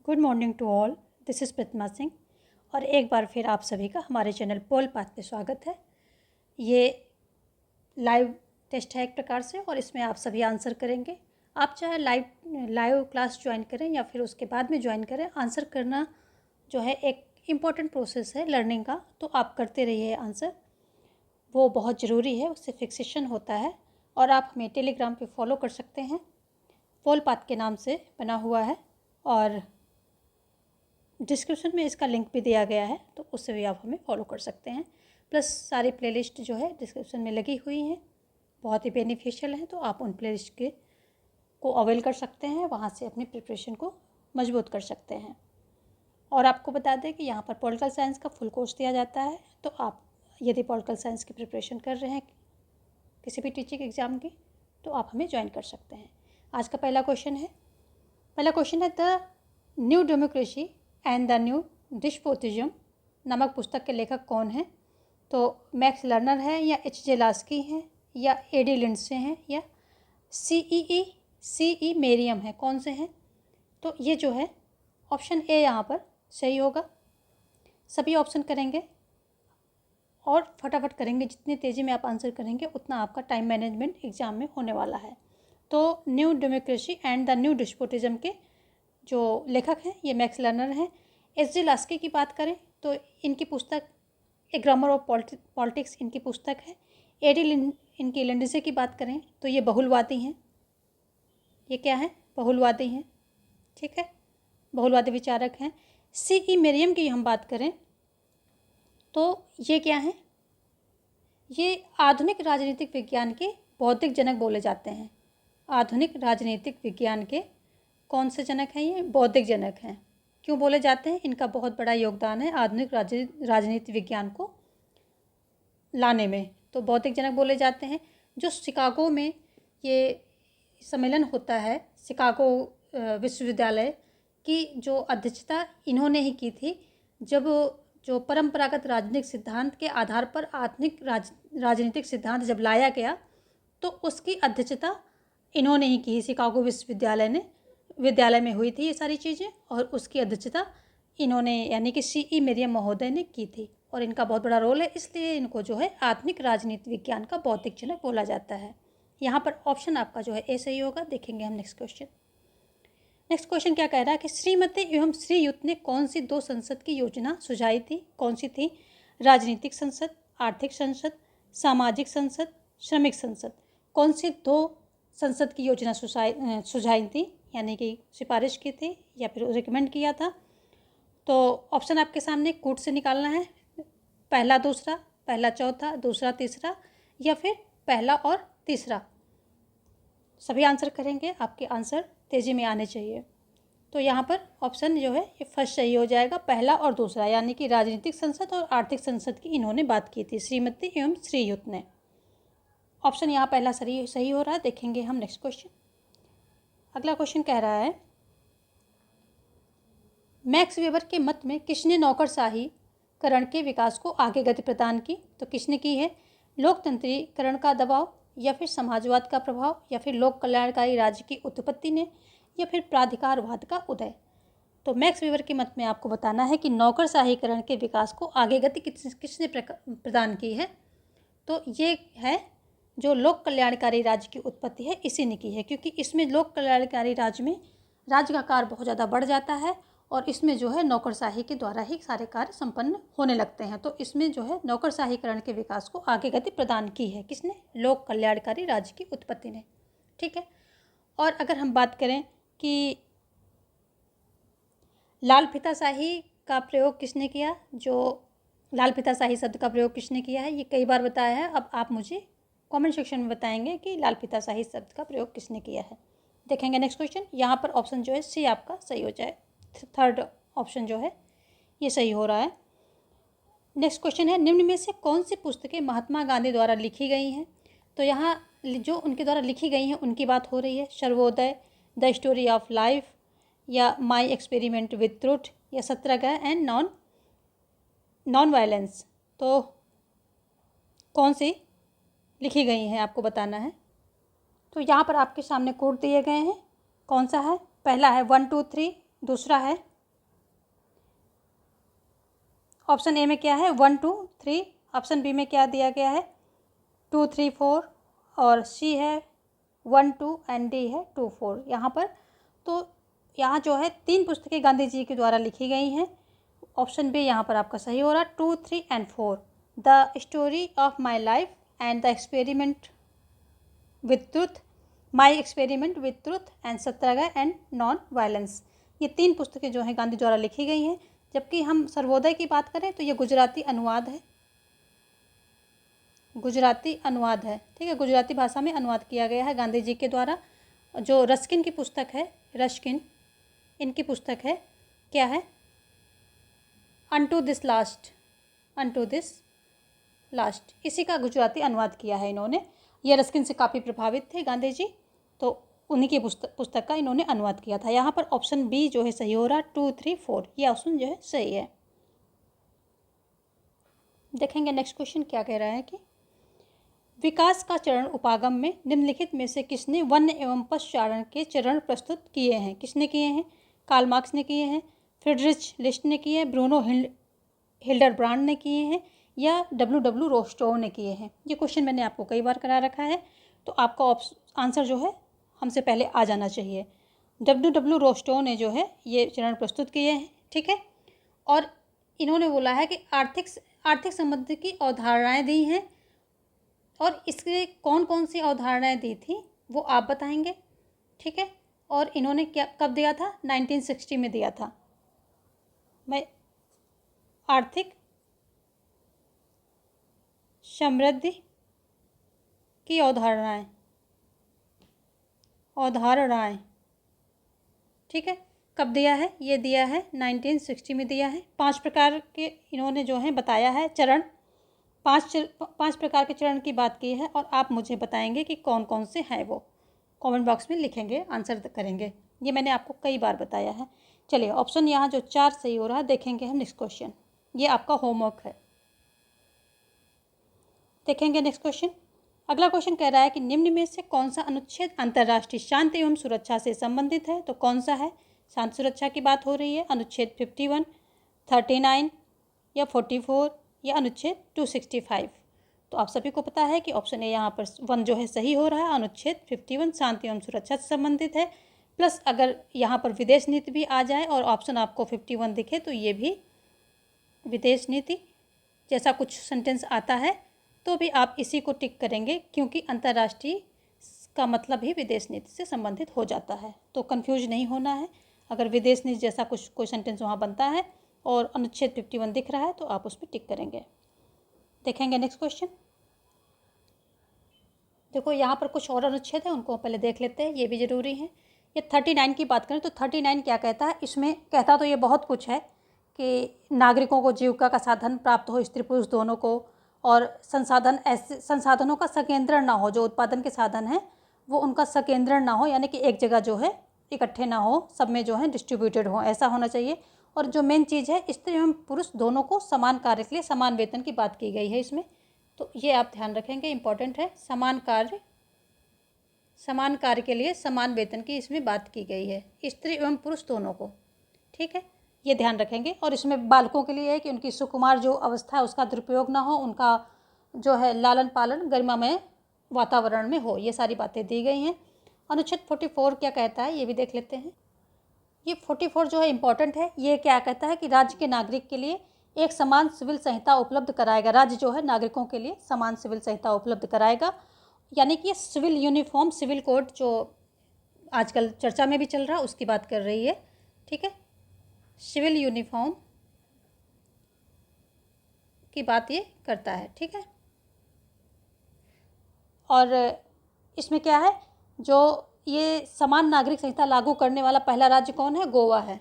Good morning to all. This is Pratima Singh और एक बार फिर आप सभी का हमारे चैनल पोल पाथ पे स्वागत है। ये लाइव टेस्ट है एक प्रकार से और इसमें आप सभी आंसर करेंगे। आप चाहे लाइव क्लास ज्वाइन करें या फिर उसके बाद में ज्वाइन करें, आंसर करना जो है एक इम्पॉर्टेंट प्रोसेस है लर्निंग का, तो आप करते रहिए आंसर, वो बहुत ज़रूरी है, उससे फिक्सेशन होता है। और आप हमें टेलीग्राम पे फॉलो कर सकते हैं, पोल पाथ के नाम से बना हुआ है और डिस्क्रिप्शन में इसका लिंक भी दिया गया है, तो उससे भी आप हमें फॉलो कर सकते हैं। प्लस सारी प्लेलिस्ट जो है डिस्क्रिप्शन में लगी हुई हैं, बहुत ही बेनिफिशियल हैं, तो आप उन प्लेलिस्ट को अवेल कर सकते हैं, वहाँ से अपनी प्रिपरेशन को मजबूत कर सकते हैं। और आपको बता दें कि यहाँ पर पॉलिटिकल साइंस का फुल कोर्स दिया जाता है, तो आप यदि पॉलिटिकल साइंस की प्रिपरेशन कर रहे हैं किसी भी टीचिंग एग्ज़ाम की, तो आप हमें ज्वाइन कर सकते हैं। आज का पहला क्वेश्चन है the new democracy and the new despotism नामक पुस्तक के लेखक कौन हैं? तो मैक्स लर्नर है या H.J. लास्की हैं या A.D. लिंडसे हैं या C.E. मेरियम है, कौन से हैं? तो ये जो है ऑप्शन ए यहाँ पर सही होगा। सभी ऑप्शन करेंगे और फटाफट करेंगे, जितनी तेज़ी में आप आंसर करेंगे उतना आपका टाइम मैनेजमेंट एग्ज़ाम में होने वाला है। तो new democracy and the new despotism के जो लेखक हैं ये मैक्स लर्नर हैं। H.J. लास्की की बात करें तो इनकी पुस्तक ए ग्रामर ऑफ पॉलिटिक्स इनकी पुस्तक है। इनकी लिंडसे की बात करें तो ये बहुलवादी हैं। ये क्या है? बहुलवादी हैं, ठीक है, बहुलवादी विचारक हैं। C.E. मेरियम की हम बात करें तो ये क्या हैं? ये आधुनिक राजनीतिक विज्ञान के बौद्धिक जनक बोले जाते हैं। आधुनिक राजनीतिक विज्ञान के कौन से जनक हैं? ये बौद्धिक जनक हैं। क्यों बोले जाते हैं? इनका बहुत बड़ा योगदान है आधुनिक राजनीति विज्ञान को लाने में, तो बौद्धिक जनक बोले जाते हैं। जो शिकागो में ये सम्मेलन होता है, शिकागो विश्वविद्यालय की जो अध्यक्षता इन्होंने ही की थी, जब जो परंपरागत राजनीतिक सिद्धांत के आधार पर आधुनिक राजनीतिक सिद्धांत जब लाया गया, तो उसकी अध्यक्षता इन्होंने ही की। शिकागो विद्यालय में हुई थी ये सारी चीज़ें और उसकी अध्यक्षता इन्होंने यानी कि C.E. मेरियम महोदय ने की थी और इनका बहुत बड़ा रोल है, इसलिए इनको जो है आधुनिक राजनीति विज्ञान का बौद्धिक जनक बोला जाता है। यहाँ पर ऑप्शन आपका जो है ए सही होगा। देखेंगे हम नेक्स्ट क्वेश्चन क्या कह रहा है कि श्रीमती एवं श्रीयुत ने कौन सी 2 संसद की योजना सुझाई थी? कौन सी थी? राजनीतिक संसद, आर्थिक संसद, सामाजिक संसद, श्रमिक संसद। कौन सी 2 संसद की योजना सुझाई थी, यानी कि सिफारिश की थी या फिर रिकमेंड किया था? तो ऑप्शन आपके सामने कूट से निकालना है, पहला दूसरा, पहला चौथा, दूसरा तीसरा या फिर पहला और तीसरा। सभी आंसर करेंगे, आपके आंसर तेज़ी में आने चाहिए। तो यहाँ पर ऑप्शन जो है ये फर्स्ट सही हो जाएगा, पहला और दूसरा, यानी कि राजनीतिक संसद और आर्थिक संसद की इन्होंने बात की थी, श्रीमती एवं श्रीयुत ने। ऑप्शन यहाँ पहला सही हो रहा है। देखेंगे हम नेक्स्ट क्वेश्चन। अगला क्वेश्चन कह रहा है मैक्स वेबर के मत में किसने नौकरशाहीकरण के विकास को आगे गति प्रदान की? तो किसने की है? लोकतंत्रीकरण का दबाव या फिर समाजवाद का प्रभाव या फिर लोक कल्याणकारी राज्य की उत्पत्ति ने या फिर प्राधिकारवाद का उदय। तो मैक्स वेबर के मत में आपको बताना है कि नौकरशाहीकरण के विकास को आगे गति किसने प्रदान की है? तो ये है जो लोक कल्याणकारी राज्य की उत्पत्ति है, इसी ने की है, क्योंकि इसमें लोक कल्याणकारी राज्य में राज्य का कार्य बहुत ज़्यादा बढ़ जाता है और इसमें जो है नौकरशाही के द्वारा ही सारे कार्य संपन्न होने लगते हैं। तो इसमें जो है नौकरशाहीकरण के विकास को आगे गति प्रदान की है किसने? लोक कल्याणकारी राज्य की उत्पत्ति ने, ठीक है। और अगर हम बात करें कि लाल फीताशाही का प्रयोग किसने किया, जो लाल फीताशाही शब्द का प्रयोग किसने किया है, ये कई बार बताया है। अब आप मुझे कमेंट सेक्शन में बताएंगे कि लाल फीताशाही शब्द का प्रयोग किसने किया है। देखेंगे नेक्स्ट क्वेश्चन। यहाँ पर ऑप्शन जो है सी आपका सही हो जाए, थर्ड ऑप्शन जो है ये सही हो रहा है। नेक्स्ट क्वेश्चन है निम्न में से कौन सी पुस्तकें महात्मा गांधी द्वारा लिखी गई हैं? तो यहाँ जो उनके द्वारा लिखी गई हैं उनकी बात हो रही है। Sarvodaya, the story of life या माई एक्सपेरिमेंट विद ट्रुथ या सत्याग्रह एंड नॉन वायलेंस। तो कौन सी लिखी गई हैं आपको बताना है। तो यहाँ पर आपके सामने कोड दिए गए हैं, कौन सा है? पहला है 1 2 3, दूसरा है ऑप्शन ए में क्या है 1 2 3, ऑप्शन बी में क्या दिया गया है 2 3 4, और सी है 1 2 एंड डी है 2 4 यहाँ पर। तो यहाँ जो है 3 पुस्तकें गांधी जी के द्वारा लिखी गई हैं। ऑप्शन बी यहाँ पर आपका सही हो रहा है 2 3 and 4, the story of my life and the experiment with truth, my experiment with truth and Satyagraha and non violence. ये 3 पुस्तकें जो हैं गांधी द्वारा लिखी गई हैं। जबकि हम सर्वोदय की बात करें तो ये गुजराती अनुवाद है, गुजराती अनुवाद है, ठीक है, गुजराती भाषा में अनुवाद किया गया है गांधी जी के द्वारा। जो रस्किन की पुस्तक है, रस्किन इनकी पुस्तक है, क्या है unto this last, unto this last, इसी का गुजराती अनुवाद किया है इन्होंने। ये रस्किन से काफ़ी प्रभावित थे गांधी जी, तो उन्हीं की पुस्तक का इन्होंने अनुवाद किया था। यहाँ पर ऑप्शन बी जो है सही हो रहा है 2 3 4, ये ऑप्शन जो है सही है। देखेंगे नेक्स्ट क्वेश्चन क्या कह रहा है कि विकास का चरण उपागम में निम्नलिखित में से किसने वन्य एवं पशुचारण के चरण प्रस्तुत किए हैं? किसने किए हैं? कार्ल मार्क्स ने किए हैं, फ्रीडरिच लिस्ट ने किए हैं, ब्रूनो हिल्डरब्रांड ने किए हैं, या डब्ल्यू रोस्टोव ने किए हैं? ये क्वेश्चन मैंने आपको कई बार करा रखा है, तो आपका आंसर जो है हमसे पहले आ जाना चाहिए। डब्ल्यू रोस्टोव ने जो है ये चरण प्रस्तुत किए हैं, ठीक है। और इन्होंने बोला है कि आर्थिक संबंध की अवधारणाएँ दी हैं, और इसके कौन कौन सी अवधारणाएँ दी थी वो आप बताएंगे, ठीक है। और इन्होंने क्या कब दिया था? 1960 में दिया था। मैं आर्थिक समृद्धि की अवधारणाएँ, ठीक है, कब दिया है? ये दिया है 1960 में दिया है। 5 प्रकार के इन्होंने जो है बताया है चरण, 5 प्रकार के चरण की बात की है, और आप मुझे बताएंगे कि कौन कौन से हैं वो। कमेंट बॉक्स में लिखेंगे, आंसर करेंगे। ये मैंने आपको कई बार बताया है। चलिए ऑप्शन यहाँ जो 4 सही हो रहा है, देखेंगे हम नेक्स्ट क्वेश्चन। ये आपका होमवर्क है। देखेंगे नेक्स्ट क्वेश्चन। अगला क्वेश्चन कह रहा है कि निम्न में से कौन सा अनुच्छेद अंतर्राष्ट्रीय शांति एवं सुरक्षा से संबंधित है? तो कौन सा है? शांति सुरक्षा की बात हो रही है, अनुच्छेद 51, 39 या 44 या अनुच्छेद 265। तो आप सभी को पता है कि ऑप्शन ए यहाँ पर 1 जो है सही हो रहा है, अनुच्छेद 51 शांति एवं सुरक्षा से संबंधित है। प्लस अगर यहाँ पर विदेश नीति भी आ जाए और ऑप्शन आपको 51 दिखे तो ये भी विदेश नीति जैसा कुछ सेंटेंस आता है तो भी आप इसी को टिक करेंगे, क्योंकि अंतर्राष्ट्रीय का मतलब ही विदेश नीति से संबंधित हो जाता है। तो कंफ्यूज नहीं होना है। अगर विदेश नीति जैसा कुछ कोई सेंटेंस वहाँ बनता है और अनुच्छेद 51 दिख रहा है तो आप उस पर टिक करेंगे। देखेंगे नेक्स्ट क्वेश्चन। देखो यहाँ पर कुछ और अनुच्छेद है, उनको पहले देख लेते हैं, ये भी ज़रूरी है। ये 39 की बात करें तो 39 क्या कहता है? इसमें कहता तो ये बहुत कुछ है कि नागरिकों को जीविका का साधन प्राप्त हो, स्त्री पुरुष दोनों को, और ऐसे संसाधनों का संकेंद्रण ना हो, जो उत्पादन के साधन हैं वो उनका संकेंद्रण ना हो, यानी कि एक जगह जो है इकट्ठे ना हो, सब में जो है डिस्ट्रीब्यूटेड हो, ऐसा होना चाहिए। और जो मेन चीज़ है, स्त्री एवं पुरुष दोनों को समान कार्य के लिए समान वेतन की बात की गई है इसमें, तो ये आप ध्यान रखेंगे, इंपॉर्टेंट है। समान कार्य के लिए समान वेतन की इसमें बात की गई है, स्त्री एवं पुरुष दोनों को, ठीक है, ये ध्यान रखेंगे। और इसमें बालकों के लिए है कि उनकी सुकुमार जो अवस्था है उसका दुरुपयोग ना हो, उनका जो है लालन पालन गरिमामय वातावरण में हो, ये सारी बातें दी गई हैं। अनुच्छेद 44 क्या कहता है ये भी देख लेते हैं। ये 44 जो है इम्पॉर्टेंट है। ये क्या कहता है कि राज्य के नागरिक के लिए एक समान सिविल संहिता उपलब्ध कराएगा। राज्य जो है नागरिकों के लिए समान सिविल संहिता उपलब्ध कराएगा, यानी कि ये सिविल यूनिफॉर्म सिविल कोड जो आजकल चर्चा में भी चल रहा है उसकी बात कर रही है, ठीक है, सिविल यूनिफॉर्म की बात ये करता है, ठीक है। और इसमें क्या है, जो ये समान नागरिक संहिता लागू करने वाला पहला राज्य कौन है? गोवा है।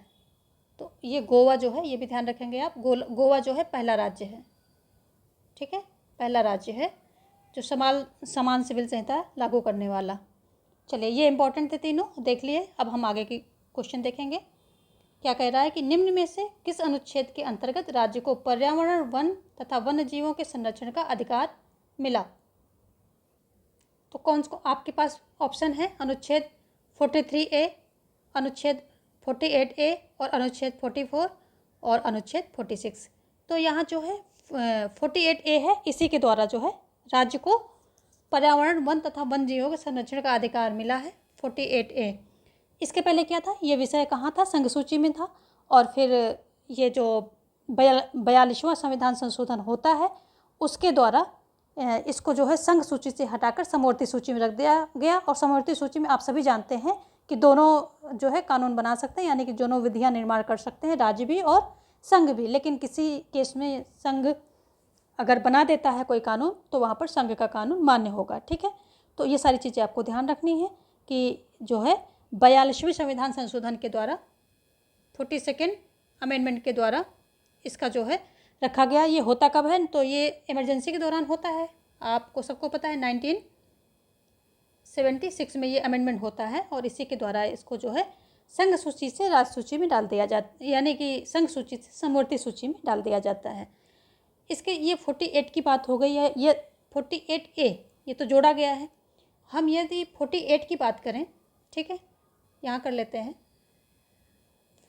तो ये गोवा जो है, ये भी ध्यान रखेंगे आप, गोवा जो है पहला राज्य है, ठीक है, पहला राज्य है जो समान सिविल संहिता लागू करने वाला। चलिए ये इंपॉर्टेंट थे तीनों, देख लिए। अब हम आगे की क्वेश्चन देखेंगे। क्या कह रहा है कि निम्न में से किस अनुच्छेद के अंतर्गत राज्य को पर्यावरण, वन तथा वन्य जीवों के संरक्षण का अधिकार मिला? तो कौन को आपके पास ऑप्शन है? अनुच्छेद 43A, अनुच्छेद 48A और अनुच्छेद 44 और अनुच्छेद 46। तो यहाँ जो है 48A है, इसी के द्वारा जो है राज्य को पर्यावरण, वन तथा वन्य जीवों के संरक्षण का अधिकार मिला है, 48A। इसके पहले क्या था, ये विषय कहाँ था, संघ सूची में था, और फिर ये जो 42वां संविधान संशोधन होता है उसके द्वारा इसको जो है संघ सूची से हटाकर समवर्ती सूची में रख दिया गया। और समवर्ती सूची में आप सभी जानते हैं कि दोनों जो है कानून बना सकते हैं, यानी कि दोनों विधियां निर्माण कर सकते हैं, राज्य भी और संघ भी। लेकिन किसी केस में संघ अगर बना देता है कोई कानून तो वहाँ पर संघ का कानून मान्य होगा। ठीक है, तो ये सारी चीज़ें आपको ध्यान रखनी है कि जो है 42वें संविधान संशोधन के द्वारा 42nd अमेंडमेंट के द्वारा इसका जो है रखा गया। ये होता कब है, तो ये इमरजेंसी के दौरान होता है, आपको सबको पता है 1976 में ये अमेंडमेंट होता है, और इसी के द्वारा इसको जो है संघ सूची से राज्य सूची में डाल दिया जाता, यानी कि संघ सूची से समवर्ती सूची में डाल दिया जाता है। इसके ये 48 की बात हो गई है, ये 48A ये तो जोड़ा गया है। हम यदि 48 की बात करें, ठीक है, यहाँ कर लेते हैं,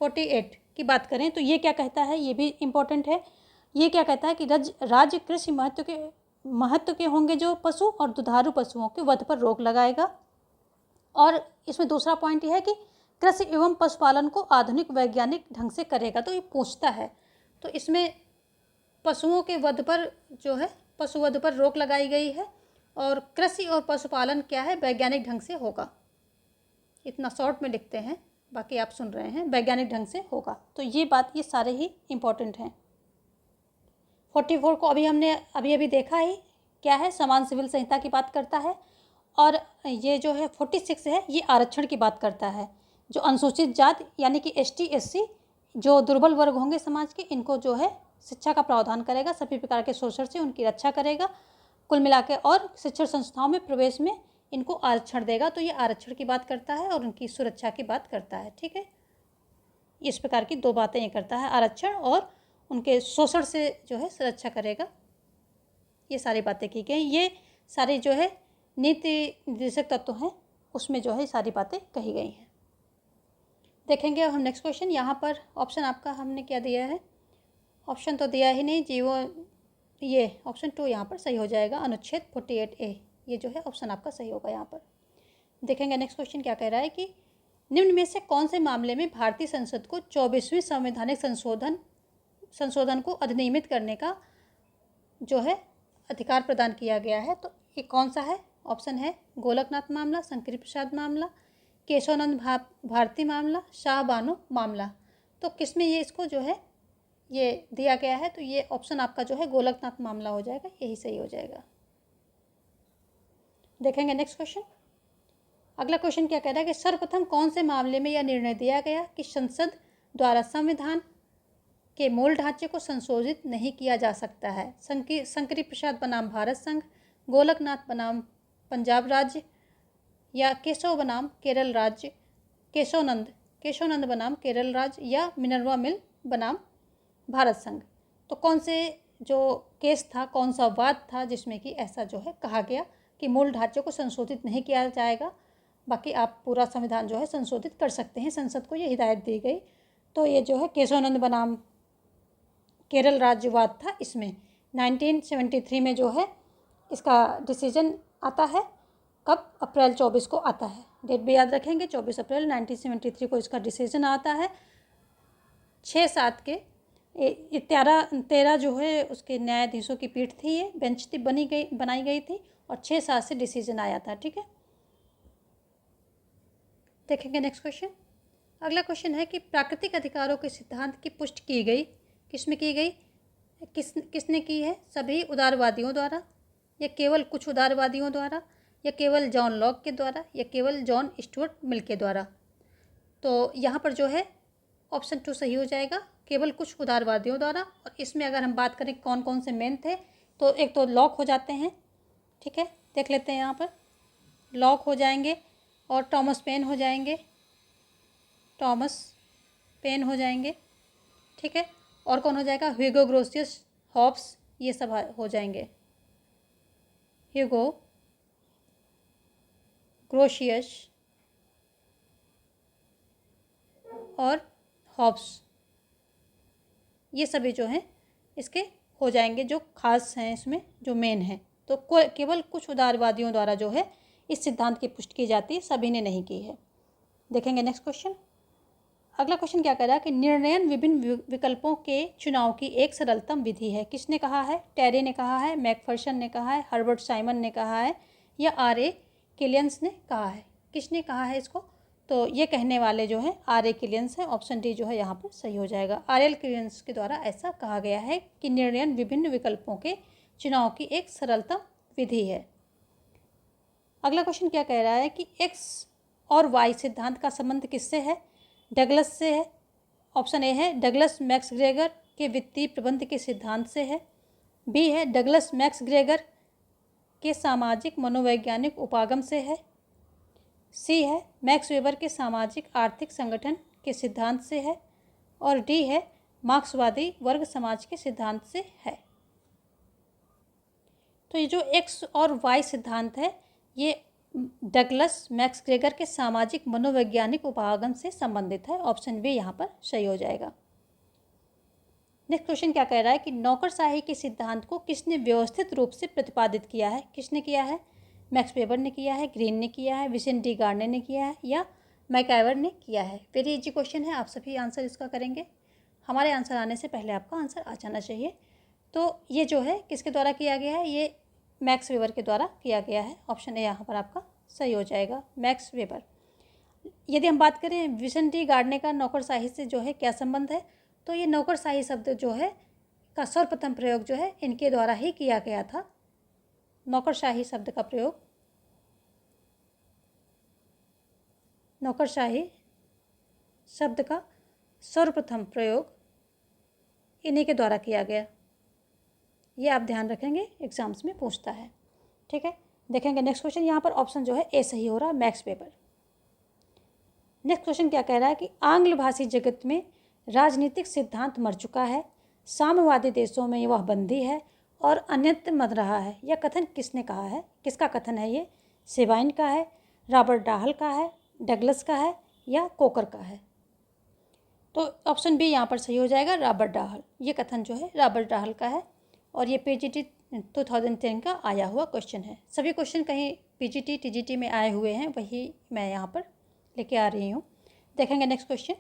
48 की बात करें तो ये क्या कहता है, ये भी इम्पोर्टेंट है। ये क्या कहता है कि राज्य कृषि महत्व के होंगे जो पशु और दुधारू पशुओं के वध पर रोक लगाएगा। और इसमें दूसरा पॉइंट यह है कि कृषि एवं पशुपालन को आधुनिक वैज्ञानिक ढंग से करेगा। तो ये पूछता है, तो इसमें पशुओं के वध पर जो है पशुवध पर रोक लगाई गई है, और कृषि और पशुपालन क्या है, वैज्ञानिक ढंग से होगा। इतना शॉर्ट में लिखते हैं, बाकी आप सुन रहे हैं, वैज्ञानिक ढंग से होगा। तो ये बात, ये सारे ही इम्पोर्टेंट हैं। 44 को हमने अभी देखा ही, क्या है, समान सिविल संहिता की बात करता है। और ये जो है 46 है, ये आरक्षण की बात करता है। जो अनुसूचित जाति यानी कि ST SC जो दुर्बल वर्ग होंगे समाज के, इनको जो है शिक्षा का प्रावधान करेगा, सभी प्रकार के शोषण से उनकी रक्षा करेगा कुल मिला के, और शिक्षण संस्थाओं में प्रवेश में इनको आरक्षण देगा। तो ये आरक्षण की बात करता है और उनकी सुरक्षा की बात करता है। ठीक है, इस प्रकार की दो बातें ये करता है, आरक्षण और उनके शोषण से जो है सुरक्षा करेगा। ये सारी बातें की गई, ये सारी जो है नीति निर्देशक तत्व हैं, उसमें जो है सारी बातें कही गई हैं। देखेंगे अब हम नेक्स्ट क्वेश्चन। यहाँ पर ऑप्शन आपका हमने क्या दिया है, ऑप्शन तो दिया ही नहीं, जीवो, ये ऑप्शन 2 यहाँ पर सही हो जाएगा, अनुच्छेद 48A ये जो है ऑप्शन आपका सही होगा यहाँ पर। देखेंगे नेक्स्ट क्वेश्चन क्या कह रहा है कि निम्न में से कौन से मामले में भारतीय संसद को 24वें संवैधानिक संशोधन को अधिनियमित करने का जो है अधिकार प्रदान किया गया है। तो ये कौन सा है, ऑप्शन है गोलकनाथ मामला, शंकरी प्रसाद मामला, केशवानंद भारती मामला, शाह बानो मामला। तो किसमें ये इसको जो है ये दिया गया है, तो ये ऑप्शन आपका जो है गोलकनाथ मामला हो जाएगा, यही सही हो जाएगा। देखेंगे नेक्स्ट क्वेश्चन। अगला क्वेश्चन क्या कह रहा है कि सर्वप्रथम कौन से मामले में यह निर्णय दिया गया कि संसद द्वारा संविधान के मूल ढांचे को संशोधित नहीं किया जा सकता है। शंकरी प्रसाद बनाम भारत संघ, गोलकनाथ बनाम पंजाब राज्य, या केशव बनाम केरल राज्य, केशवानंद बनाम केरल राज्य, या मिनर्वा मिल बनाम भारत संघ। तो कौन से जो केस था, कौन सा वाद था जिसमें कि ऐसा जो है कहा गया कि मूल ढांचे को संशोधित नहीं किया जाएगा, बाकी आप पूरा संविधान जो है संशोधित कर सकते हैं, संसद को ये हिदायत दी गई। तो ये जो है केशवानंद बनाम केरल राज्यवाद था। इसमें 1973 में जो है इसका डिसीजन आता है, कब, अप्रैल 24 को आता है, डेट भी याद रखेंगे, 24 अप्रैल 1973 को इसका डिसीजन आता है। 6-7 के 13 जो है उसके न्यायाधीशों की पीठ थी, ये बेंच थी, बनाई गई थी, और 6-7 से डिसीजन आया था। ठीक है, देखेंगे नेक्स्ट क्वेश्चन। अगला क्वेश्चन है कि प्राकृतिक अधिकारों के सिद्धांत की पुष्टि की गई, किसमें की गई, किसने की है, सभी उदारवादियों द्वारा, या केवल कुछ उदारवादियों द्वारा, या केवल जॉन लॉक के द्वारा, या केवल जॉन स्टुअर्ट मिल के द्वारा। तो यहाँ पर जो है ऑप्शन 2 सही हो जाएगा, केवल कुछ उदारवादियों द्वारा। और इसमें अगर हम बात करें कौन कौन से मेन थे, तो एक तो लॉक हो जाते हैं, ठीक है, देख लेते हैं, यहाँ पर लॉक हो जाएंगे, और टॉमस पेन हो जाएंगे, ठीक है, और कौन हो जाएगा, ह्यूगो ग्रोसियस, हॉब्स, ये सब हो जाएंगे, ह्यूगो ग्रोशियस और हॉब्स, ये सभी जो हैं इसके हो जाएंगे जो खास हैं, इसमें जो मेन है। तो केवल कुछ उदारवादियों द्वारा जो है इस सिद्धांत की पुष्टि की जाती है, सभी ने नहीं की है। देखेंगे नेक्स्ट क्वेश्चन। अगला क्वेश्चन क्या कह रहा है कि निर्णयन विभिन्न विकल्पों के चुनाव की एक सरलतम विधि है। किसने कहा है? टेरे ने कहा है, मैकफर्शन ने कहा है, हर्बर्ट साइमन ने कहा है, या आर.ए. किलियंस ने कहा है। किसने कहा है इसको? तो ये कहने वाले जो है आर.ए. किलियंस है। ऑप्शन डी जो है यहाँ पर सही हो जाएगा। आर.एल. किलियंस के द्वारा ऐसा कहा गया है कि निर्णयन विभिन्न विकल्पों के चुनाव की एक सरलतम विधि है। अगला क्वेश्चन क्या कह रहा है कि एक्स और वाई सिद्धांत का संबंध किससे है? डगलस से है। ऑप्शन ए है डगलस मैक्सग्रेगर के वित्तीय प्रबंध के सिद्धांत से है। बी है डगलस मैक्सग्रेगर के सामाजिक मनोवैज्ञानिक उपागम से है। सी है मैक्स वेबर के सामाजिक आर्थिक संगठन के सिद्धांत से है। और डी है मार्क्सवादी वर्ग समाज के सिद्धांत से है। तो ये जो एक्स और वाई सिद्धांत है ये डगलस मैक्सग्रेगर के सामाजिक मनोवैज्ञानिक उपागम से संबंधित है। ऑप्शन बी यहाँ पर सही हो जाएगा। नेक्स्ट क्वेश्चन क्या कह रहा है कि नौकरशाही के सिद्धांत को किसने व्यवस्थित रूप से प्रतिपादित किया है? किसने किया है? मैक्स वेबर ने किया है, ग्रीन ने किया है, विसेंट डी गार्डनर ने किया है, या मैकआइवर ने किया है। वेरी इजी क्वेश्चन है, आप सभी आंसर इसका करेंगे। हमारे आंसर आने से पहले आपका आंसर आ जाना चाहिए। तो ये जो है किसके द्वारा किया गया है? ये मैक्स वेबर के द्वारा किया गया है। ऑप्शन ए यहाँ पर आपका सही हो जाएगा, मैक्स वेबर। यदि हम बात करें विसेंट डी गार्डनर का नौकरशाही से जो है क्या संबंध है, तो ये नौकरशाही शब्द जो है का सर्वप्रथम प्रयोग जो है इनके द्वारा ही किया गया था। नौकरशाही शब्द का प्रयोग, नौकरशाही शब्द का सर्वप्रथम प्रयोग इन्हीं के द्वारा किया गया। ये आप ध्यान रखेंगे, एग्जाम्स में पूछता है। ठीक है, देखेंगे नेक्स्ट क्वेश्चन। यहाँ पर ऑप्शन जो है ए सही हो रहा, मैक्स वेबर। नेक्स्ट क्वेश्चन क्या कह रहा है कि आंग्ल भाषी जगत में राजनीतिक सिद्धांत मर चुका है, साम्यवादी देशों में वह बंदी है और अन्यत्र मर रहा है। यह कथन किसने कहा है? किसका कथन है ये? सेबाइन का है, रॉबर्ट डाहल का है, डगलस का है, या कोकर का है? तो ऑप्शन बी यहाँ पर सही हो जाएगा, रॉबर्ट डाहल। ये कथन जो है रॉबर्ट डाहल का है और ये पीजीटी 2010 का आया हुआ क्वेश्चन है। सभी क्वेश्चन कहीं पीजीटी टीजीटी में आए हुए हैं, वही मैं यहाँ पर लेके आ रही हूँ। देखेंगे नेक्स्ट क्वेश्चन।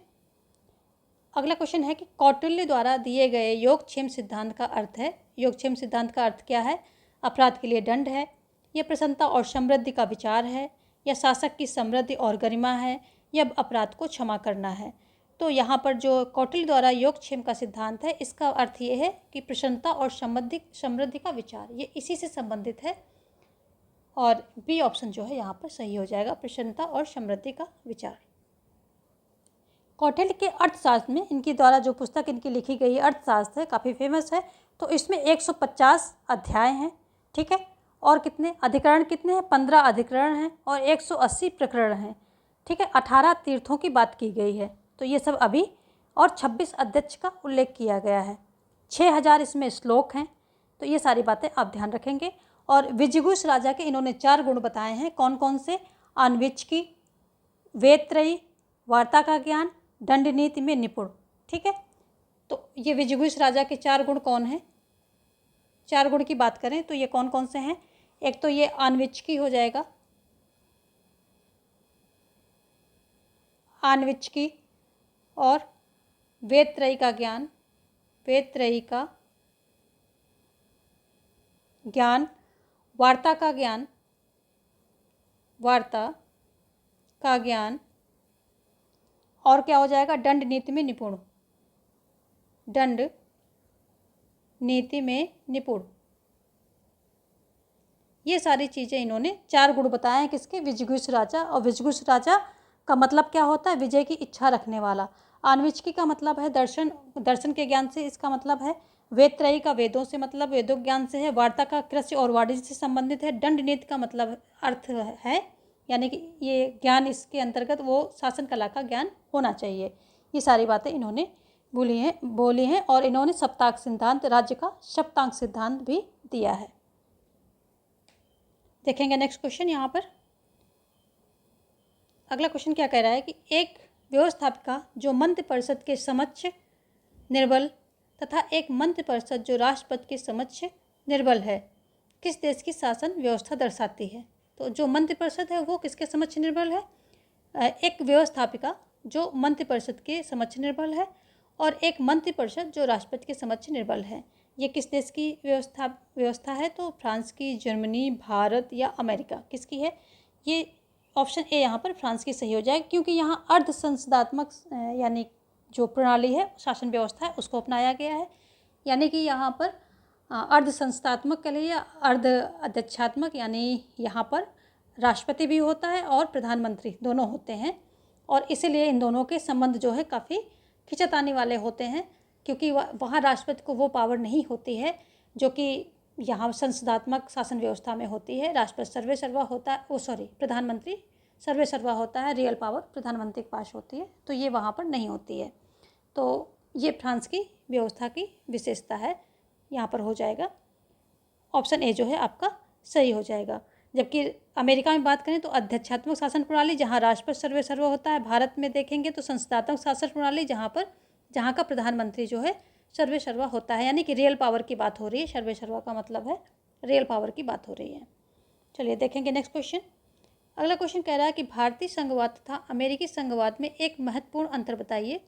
अगला क्वेश्चन है कि कौटिल्य द्वारा दिए गए योगक्षेम सिद्धांत का अर्थ है। योगक्षेम सिद्धांत का अर्थ क्या है? अपराध के लिए दंड है, यह प्रसन्नता और समृद्धि का विचार है, या शासक की समृद्धि और गरिमा है, या अपराध को क्षमा करना है। तो यहाँ पर जो कौटिल्य द्वारा योगक्षेम का सिद्धांत है इसका अर्थ ये है कि प्रसन्नता और समृद्धि का विचार, ये इसी से संबंधित है। और बी ऑप्शन जो है यहाँ पर सही हो जाएगा, प्रसन्नता और समृद्धि का विचार। कौटिल्य के अर्थशास्त्र में इनके द्वारा जो पुस्तक इनकी लिखी गई अर्थशास्त्र है काफ़ी फेमस है। तो इसमें 150 अध्याय हैं। ठीक है, और कितने अधिकरण कितने हैं? 15 अधिकरण हैं और 180 प्रकरण हैं। ठीक है, 18 तीर्थों की बात की गई है। तो ये सब अभी, और 26 अध्यक्ष का उल्लेख किया गया है। 6000 इसमें श्लोक हैं। तो ये सारी बातें आप ध्यान रखेंगे। और विजिगुष राजा के इन्होंने 4 गुण बताए हैं। कौन कौन से? आन्विच्की, वेदत्रयी, वार्ता का ज्ञान, दंड नीति में निपुण। ठीक है, तो ये विजिगुष राजा के 4 गुण कौन हैं? 4 गुण की बात करें तो ये कौन कौन से हैं? एक तो ये आन्विच्की हो जाएगा, आन्विच्की, और वेदत्रयी का ज्ञान, वेदत्रयी का ज्ञान, वार्ता का ज्ञान, वार्ता का ज्ञान, और क्या हो जाएगा? दंड नीति में निपुण, दंड नीति में निपुण। ये सारी चीज़ें इन्होंने 4 गुण बताए हैं किसके? विजिगुष राजा। और विजिगुष राजा का मतलब क्या होता है? विजय की इच्छा रखने वाला। आन्विच्की का मतलब है दर्शन के ज्ञान से, इसका मतलब है। वेदत्रयी का वेदों से मतलब वेदों ज्ञान से है। वार्ता का कृषि और वाणिज्य से संबंधित है। दंड नीति का मतलब अर्थ है, यानी कि ये ज्ञान इसके अंतर्गत वो शासन कला का ज्ञान होना चाहिए। ये सारी बातें इन्होंने बोली हैं और इन्होंने सप्तांक सिद्धांत, राज्य का सप्तांक सिद्धांत भी दिया है। देखेंगे नेक्स्ट क्वेश्चन। यहाँ पर अगला क्वेश्चन क्या कह रहा है कि एक व्यवस्थापिका जो मंत्रिपरिषद के समक्ष निर्बल तथा एक मंत्रिपरिषद जो राष्ट्रपति के समक्ष निर्बल है किस देश की शासन व्यवस्था दर्शाती है? तो जो मंत्रिपरिषद है वो किसके समक्ष निर्बल है? एक व्यवस्थापिका जो मंत्रिपरिषद के समक्ष निर्बल है और एक मंत्रिपरिषद जो राष्ट्रपति के समक्ष निर्बल है। ये किस देश की व्यवस्था है? तो फ्रांस की, जर्मनी, भारत या अमेरिका, किसकी है? ये ऑप्शन ए यहाँ पर फ्रांस की सही हो जाएगी, क्योंकि यहाँ अर्ध संसदात्मक यानी जो प्रणाली है, शासन व्यवस्था है, उसको अपनाया गया है। यानी कि यहाँ पर अर्ध संस्थात्मक के लिए अर्ध अध्यक्षात्मक, यानी यहाँ पर राष्ट्रपति भी होता है और प्रधानमंत्री दोनों होते हैं, और इसीलिए इन दोनों के संबंध जो है काफ़ी खिंचातानी वाले होते हैं, क्योंकि वहाँ राष्ट्रपति को वो पावर नहीं होती है जो कि यहाँ संसदात्मक शासन व्यवस्था में होती है। राष्ट्रपति सर्वे सर्वा होता है, प्रधानमंत्री सर्वे सर्वा होता है, रियल पावर प्रधानमंत्री के पास होती है, तो ये वहाँ पर नहीं होती है। तो ये फ्रांस की व्यवस्था की विशेषता है, यहाँ पर हो जाएगा ऑप्शन ए जो है आपका सही हो जाएगा। जबकि अमेरिका में बात करें तो अध्यक्षात्मक शासन प्रणाली जहाँ राष्ट्रपति सर्वे सर्वा होता है। भारत में देखेंगे तो संस्थात्मक शासन प्रणाली जहाँ का प्रधानमंत्री जो है सर्वे सर्वा होता है, यानी कि रियल पावर की बात हो रही है। सर्वे सर्वा का मतलब है रियल पावर की बात हो रही है। चलिए देखेंगे नेक्स्ट क्वेश्चन। अगला क्वेश्चन कह रहा है कि भारतीय संघवाद तथा अमेरिकी संघवाद में एक महत्वपूर्ण अंतर बताइए।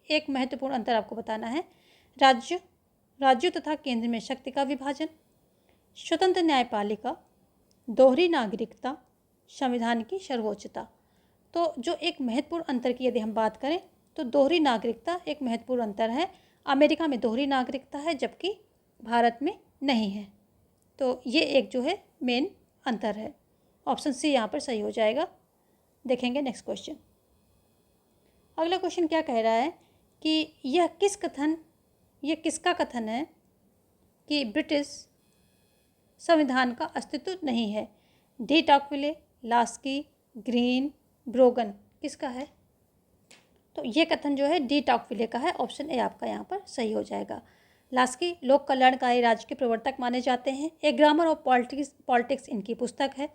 एक महत्वपूर्ण अंतर आपको बताना है। राज्यों तथा केंद्र में शक्ति का विभाजन, स्वतंत्र न्यायपालिका, दोहरी नागरिकता, संविधान की सर्वोच्चता। तो जो एक महत्वपूर्ण अंतर की यदि हम बात करें तो दोहरी नागरिकता एक महत्वपूर्ण अंतर है। अमेरिका में दोहरी नागरिकता है जबकि भारत में नहीं है। तो ये एक जो है मेन अंतर है। ऑप्शन सी यहाँ पर सही हो जाएगा। देखेंगे नेक्स्ट क्वेश्चन। अगला क्वेश्चन क्या कह रहा है कि यह किसका कथन है कि ब्रिटिश संविधान का अस्तित्व नहीं है? डी टॉकविले, लास्की, ग्रीन, ब्रोगन, किसका है? तो ये कथन जो है डी टॉकविले का है। ऑप्शन ए आपका यहाँ पर सही हो जाएगा। लास्की लोक कल्याणकारी राज्य के प्रवर्तक माने जाते हैं। ए ग्रामर ऑफ पॉलिटिक्स इनकी पुस्तक है।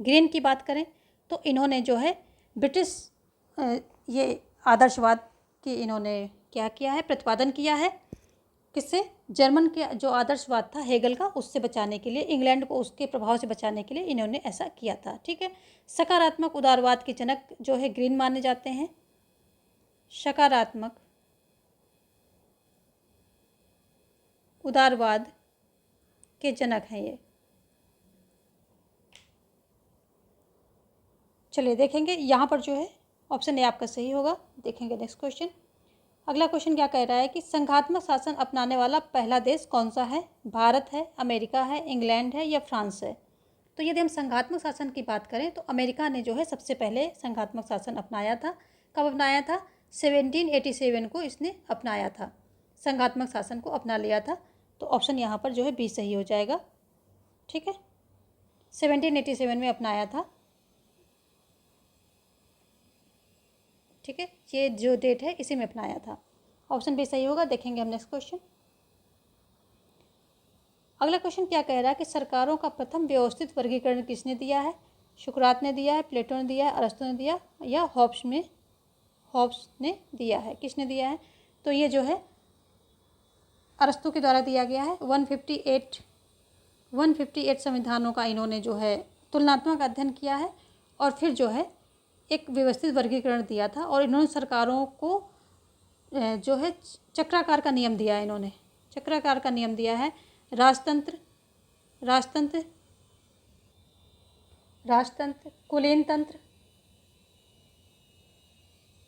ग्रीन की बात करें तो इन्होंने जो है ब्रिटिश ये आदर्शवाद की इन्होंने क्या किया है, प्रतिपादन किया है। किससे? जर्मन के जो आदर्शवाद था हेगल का, उससे बचाने के लिए, इंग्लैंड को उसके प्रभाव से बचाने के लिए इन्होंने ऐसा किया था। ठीक है। सकारात्मक उदारवाद के जनक जो है ग्रीन माने जाते हैं। सकारात्मक उदारवाद के जनक हैं ये। चलिए देखेंगे यहाँ पर जो है ऑप्शन ए आपका सही होगा। देखेंगे नेक्स्ट क्वेश्चन। अगला क्वेश्चन क्या कह रहा है कि संघात्मक शासन अपनाने वाला पहला देश कौन सा है? भारत है, अमेरिका है, इंग्लैंड है या फ्रांस है? तो यदि हम संघात्मक शासन की बात करें तो अमेरिका ने जो है सबसे पहले संघात्मक शासन अपनाया था। कब अपनाया था? 1787 को इसने अपनाया था, संघात्मक शासन को अपना लिया था। तो ऑप्शन यहाँ पर जो है बी सही हो जाएगा। ठीक है, 1787 में अपनाया था। ठीक है, ये जो डेट है इसी में अपनाया था। ऑप्शन बी सही होगा। देखेंगे हम नेक्स्ट क्वेश्चन। अगला क्वेश्चन क्या कह रहा है कि सरकारों का प्रथम व्यवस्थित वर्गीकरण किसने दिया है? सुकरात ने दिया है, प्लेटो ने दिया है, अरस्तु ने दिया या हॉब्स ने दिया है? किसने दिया है? तो ये जो है अरस्तु के द्वारा दिया गया है। 158 संविधानों का इन्होंने जो है तुलनात्मक अध्ययन किया है और फिर जो है एक व्यवस्थित वर्गीकरण दिया था। और इन्होंने सरकारों को जो है चक्राकार का नियम दिया है। इन्होंने चक्राकार का नियम दिया है। राजतंत्र,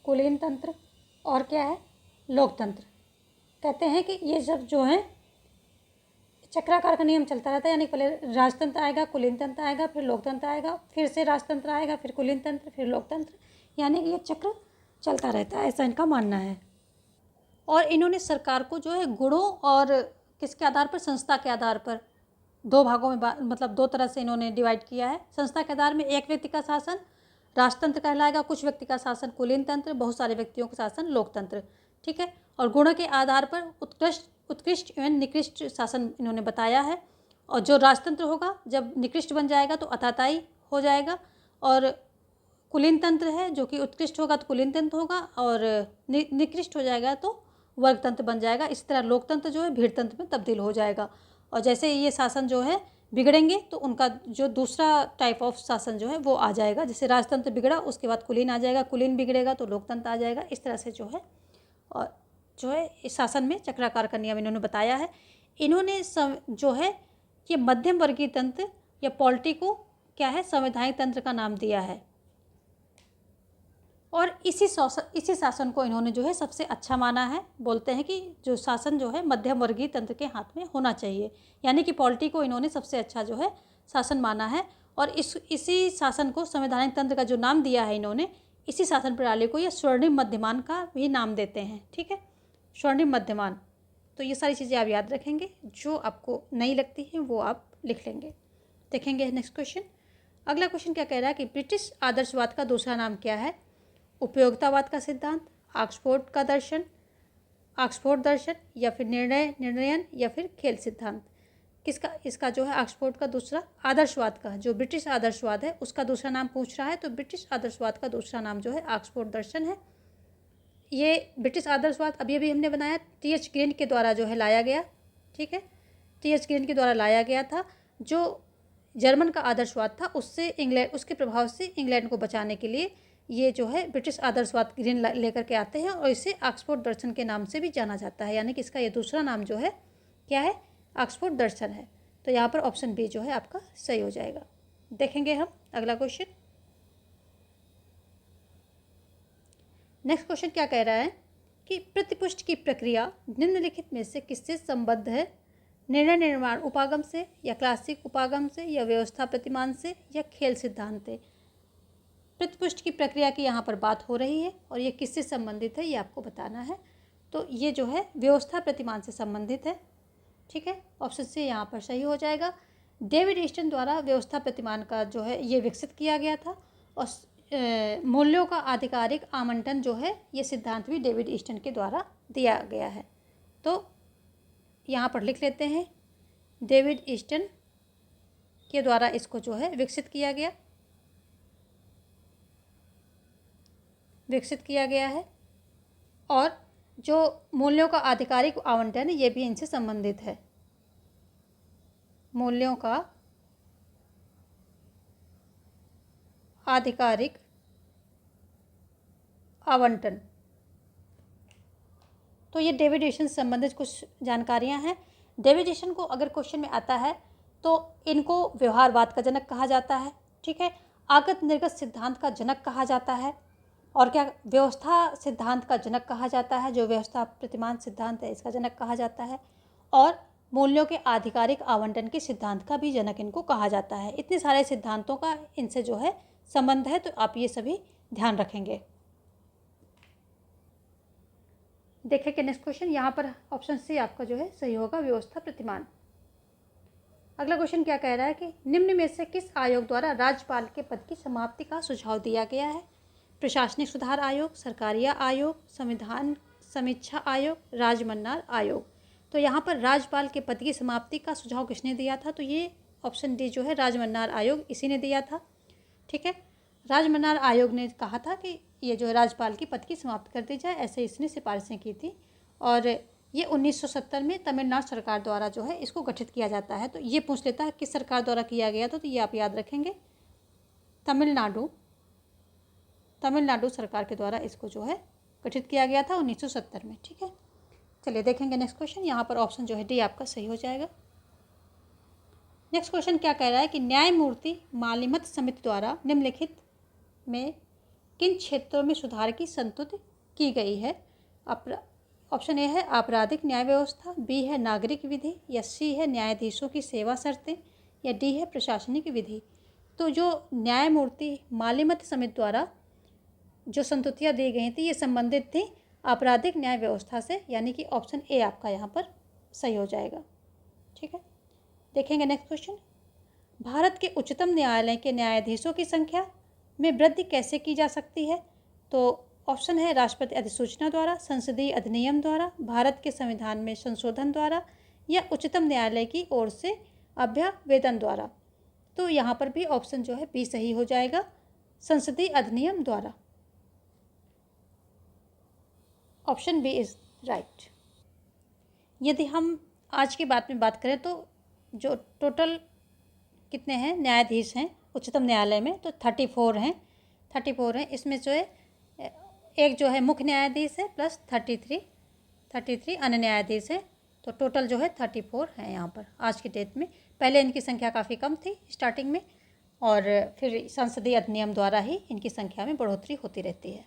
कुलीन तंत्र और क्या है? लोकतंत्र। कहते हैं कि ये सब जो है चक्राकार का नियम चलता रहता है, यानी पहले राजतंत्र आएगा, कुलीन तंत्र आएगा, फिर लोकतंत्र आएगा, फिर से राजतंत्र आएगा, फिर कुलीन तंत्र, फिर लोकतंत्र, यानी कि ये चक्र चलता रहता है, ऐसा इनका मानना है। और इन्होंने सरकार को जो है गुणों और किसके आधार पर? संस्था के आधार पर दो भागों में मतलब दो तरह से इन्होंने डिवाइड किया है। संस्था के आधार में एक व्यक्ति का शासन राजतंत्र कहलाएगा, कुछ व्यक्ति का शासन कुलीन तंत्र, बहुत सारे व्यक्तियों का शासन लोकतंत्र। ठीक है। और गुणों के आधार पर उत्कृष्ट एवं निकृष्ट शासन इन्होंने बताया है। और जो राजतंत्र होगा जब निकृष्ट बन जाएगा तो अताताई हो जाएगा, और कुलीन तंत्र है जो कि उत्कृष्ट होगा तो कुलीन तंत्र होगा, और निकृष्ट हो जाएगा तो वर्गतंत्र बन जाएगा। इस तरह लोकतंत्र जो है भीड़तंत्र में तब्दील हो जाएगा। और जैसे ये शासन जो है बिगड़ेंगे तो उनका जो दूसरा टाइप ऑफ शासन जो है वो आ जाएगा। जैसे राजतंत्र बिगड़ा, उसके बाद कुलीन आ जाएगा, कुलीन बिगड़ेगा तो लोकतंत्र आ जाएगा। इस तरह से जो है और जो है इस शासन में चक्राकार का नियम इन्होंने बताया है। इन्होंने जो है ये मध्यम वर्गीय तंत्र या पॉलिटी को क्या है, संवैधानिक तंत्र का नाम दिया है। और इसी शासन को इन्होंने जो है सबसे अच्छा माना है। बोलते हैं कि जो शासन जो है मध्यम वर्गीय तंत्र के हाथ में होना चाहिए, यानी कि पॉलिटी को इन्होंने सबसे अच्छा जो है शासन माना है। और इसी शासन को संवैधानिक तंत्र का जो नाम दिया है इन्होंने, इसी शासन प्रणाली को ये स्वर्णिम मध्यमान का भी नाम देते हैं। ठीक है, स्वर्णिम मध्यमान। तो ये सारी चीज़ें आप याद रखेंगे, जो आपको नहीं लगती हैं वो आप लिख लेंगे। देखेंगे नेक्स्ट क्वेश्चन। अगला क्वेश्चन क्या कह रहा है कि ब्रिटिश आदर्शवाद का दूसरा नाम क्या है? उपयोगितावाद का सिद्धांत, ऑक्सफोर्ड का दर्शन, ऑक्सफोर्ड दर्शन, या फिर निर्णयन, या फिर खेल सिद्धांत। किसका? इसका जो है ऑक्सफोर्ड का दूसरा आदर्शवाद का, जो ब्रिटिश आदर्शवाद है उसका दूसरा नाम पूछ रहा है। तो ब्रिटिश आदर्शवाद का दूसरा नाम जो है ऑक्सफोर्ड दर्शन है। ये ब्रिटिश आदर्शवाद अभी अभी हमने बनाया, टी.एच. ग्रीन के द्वारा जो है लाया गया। ठीक है, टी.एच. ग्रीन के द्वारा लाया गया था। जो जर्मन का आदर्शवाद था उससे इंग्लैंड, उसके प्रभाव से इंग्लैंड को बचाने के लिए ये जो है ब्रिटिश आदर्शवाद ग्रीन लेकर के आते हैं और इसे ऑक्सफोर्ड दर्शन के नाम से भी जाना जाता है। यानी कि इसका ये दूसरा नाम जो है क्या है? ऑक्सफोर्ड दर्शन है। तो यहाँ पर ऑप्शन बी जो है आपका सही हो जाएगा। देखेंगे हम अगला क्वेश्चन। नेक्स्ट क्वेश्चन क्या कह रहा है कि प्रतिपुष्टि की प्रक्रिया निम्नलिखित में से किससे संबद्ध है? निर्णय निर्माण उपागम से, या क्लासिक उपागम से, या व्यवस्था प्रतिमान से, या खेल सिद्धांत से। प्रतिपुष्टि की प्रक्रिया की यहाँ पर बात हो रही है और ये किससे संबंधित है ये आपको बताना है। तो ये जो है व्यवस्था प्रतिमान से संबंधित है। ठीक है, ऑप्शन से यहाँ पर सही हो जाएगा। डेविड ईस्टन द्वारा व्यवस्था प्रतिमान का जो है ये विकसित किया गया था। और मूल्यों का आधिकारिक आवंटन जो है ये सिद्धांत भी डेविड ईस्टन के द्वारा दिया गया है। तो यहाँ पर लिख लेते हैं, डेविड ईस्टन के द्वारा इसको जो है विकसित किया गया है। और जो मूल्यों का आधिकारिक आवंटन है ये भी इनसे संबंधित है। मूल्यों का आधिकारिक आवंटन, तो ये डेविड ईस्टन से संबंधित कुछ जानकारियां हैं। डेविड ईस्टन को अगर क्वेश्चन में आता है तो इनको व्यवहारवाद का जनक कहा जाता है। ठीक है, आगत निर्गत सिद्धांत का जनक कहा जाता है। और क्या? व्यवस्था सिद्धांत का जनक कहा जाता है। जो व्यवस्था प्रतिमान सिद्धांत है इसका जनक कहा जाता है। और मूल्यों के आधिकारिक आवंटन के सिद्धांत का भी जनक इनको कहा जाता है। इतने सारे सिद्धांतों का इनसे जो है संबंध है, तो आप ये सभी ध्यान रखेंगे। देखेंगे नेक्स्ट क्वेश्चन। यहाँ पर ऑप्शन सी आपका जो है सही होगा, व्यवस्था प्रतिमान। अगला क्वेश्चन क्या कह रहा है कि निम्न में से किस आयोग द्वारा राज्यपाल के पद की समाप्ति का सुझाव दिया गया है? प्रशासनिक सुधार आयोग, सरकारिया आयोग, संविधान समीक्षा आयोग, राजमन्नार आयोग। तो यहाँ पर राज्यपाल के पद की समाप्ति का सुझाव किसने दिया था? तो ये ऑप्शन डी जो है राजमन्नार आयोग, इसी ने दिया था। ठीक है, राजमन्नार आयोग ने कहा था कि ये जो है राज्यपाल की पद की समाप्त कर दी जाए, ऐसे इसने सिफारिशें की थी। और ये 1970 में तमिलनाडु सरकार द्वारा जो है इसको गठित किया जाता है। तो ये पूछ लेता है किस सरकार द्वारा किया गया था, तो ये आप याद रखेंगे, तमिलनाडु सरकार के द्वारा इसको जो है गठित किया गया था 1970 में। ठीक है, चलिए देखेंगे नेक्स्ट क्वेश्चन। यहाँ पर ऑप्शन जो है डी आपका सही हो जाएगा। नेक्स्ट क्वेश्चन क्या कह रहा है कि न्यायमूर्ति मालिमत समिति द्वारा निम्नलिखित में किन क्षेत्रों में सुधार की संस्तुति की गई है? ऑप्शन ए है आपराधिक न्याय व्यवस्था, बी है नागरिक विधि, या सी है न्यायाधीशों की सेवा शर्तें, या डी है प्रशासनिक विधि। तो जो न्यायमूर्ति मालिमत समिति द्वारा जो संस्तुतियाँ दी गई थी ये संबंधित थी आपराधिक न्याय व्यवस्था से, यानी कि ऑप्शन ए आपका यहाँ पर सही हो जाएगा। ठीक है, देखेंगे नेक्स्ट क्वेश्चन। भारत के उच्चतम न्यायालय के न्यायाधीशों की संख्या में वृद्धि कैसे की जा सकती है? तो ऑप्शन है राष्ट्रपति अधिसूचना द्वारा, संसदीय अधिनियम द्वारा, भारत के संविधान में संशोधन द्वारा, या उच्चतम न्यायालय की ओर से अभ्यावेदन द्वारा। तो यहाँ पर भी ऑप्शन जो है बी सही हो जाएगा, संसदीय अधिनियम द्वारा। Option B is right. यदि हम आज की बात में बात करें तो जो टोटल कितने हैं न्यायाधीश हैं उच्चतम न्यायालय में, तो 34 हैं। 34 हैं, इसमें जो है एक जो है मुख्य न्यायाधीश है प्लस 33 अन्य न्यायाधीश हैं। तो टोटल जो है 34 हैं यहाँ पर आज की डेट में। पहले इनकी संख्या काफ़ी कम थी स्टार्टिंग में, और फिर संसदीय अधिनियम द्वारा ही इनकी संख्या में बढ़ोतरी होती रहती है।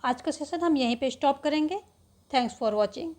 आज का सेशन हम यहीं पे स्टॉप करेंगे। Thanks for watching.